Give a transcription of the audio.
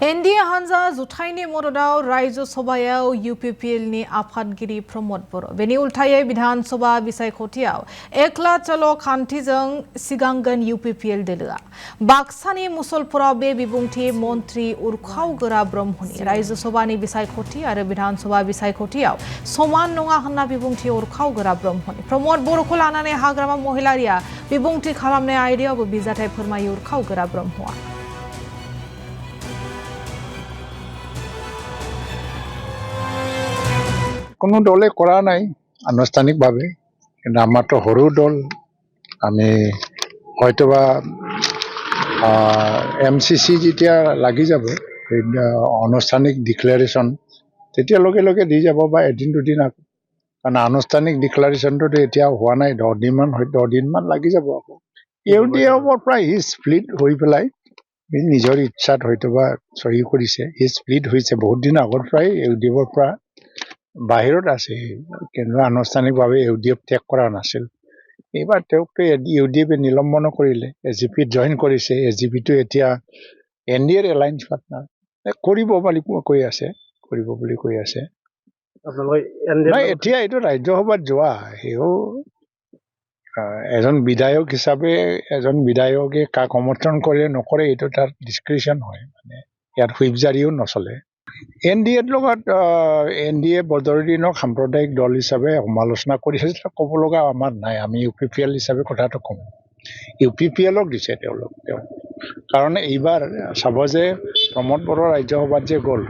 NDA हानजा जुथाइनि मददाव रायजो सभायाव यूपीपीएलनि आफादगिरि प्रमोद बर' बेनि उल्थायै विधानसभा बिसायख'थियाव एकला चल' खान्थिजों सिगांगोन यूपीपीएल दोलोआ बाक्सानि मुसलपुराव बे बिबुंथि मन्त्रि उरखावगोरा ब्रह्मनि रायजो सभानि बिसायख'थि आरो विधानसभा बिसायख'थियाव समान नङा होनना बिबुंथि उरखावगोरा ब्रह्मनि प्रमोद बर'खौ लानानै हाग्रामा महिलारिया बिबुंथि खालामनाय आयदायावबो बिजाथाय फोरमायो उरखावगोरा ब्रह्मआ কোনো দলে কৰা নাই আনুষ্ঠানিকভাৱে কিন্তু আমাৰতো সৰু দল আমি হয়তোবা এমচিচি যেতিয়া লাগি যাব আনুষ্ঠানিক ডিক্লাৰেশ্যন তেতিয়া লগে লগে দি যাব বা এদিন দুদিন আকৌ কাৰণ আনুষ্ঠানিক ডিক্লাৰেশ্যনটোতো এতিয়া হোৱা নাই 10 দিনমান লাগি যাব আকৌ ইউডিএফৰ পৰা হি স্প্লিট হৈ পেলাই নিজৰ ইচ্ছাত হয়তোবা চহী কৰিছে হি স্প্লিট হৈছে বহুত দিন আগৰ পৰাই ইউডিএফৰ পৰা বাহিৰত আছে কিন্তু আনুষ্ঠানিকভাৱে ইউডিএফ ত্যাগ কৰা নাছিল এইবাৰ তেওঁকতো ইউডিএফে নিলম্বন কৰিলে এজিপিত জইন কৰিছে এজিপিটো এতিয়া এনডিএৰ এলায়েন্স পাৰ্টনাৰ কৰিব বুলি কৈ আছে এতিয়া এইটো ৰাজ্যসভাত যোৱা সেও এজন বিধায়ক হিচাপে এজন বিধায়কে কাক সমৰ্থন কৰে নকৰে এইটো তাৰ ডিছক্ৰিপশ্যন হয় মানে ইয়াত হুইপ জাৰিও নচলে এনডিএৰ লগত এনডিএ বদৰুদ্দিনক সাম্প্ৰদায়িক দল হিচাপে সমালোচনা কৰিছে ক'ব লগা আমাৰ নাই আমি ইউপিপিএল হিচাপে কথাটো ক'ম ইউপিপিএলক দিছে তেওঁ কাৰণ এইবাৰ চাব যে প্ৰমোদ বড়ো ৰাজ্যসভাত যে গ'ল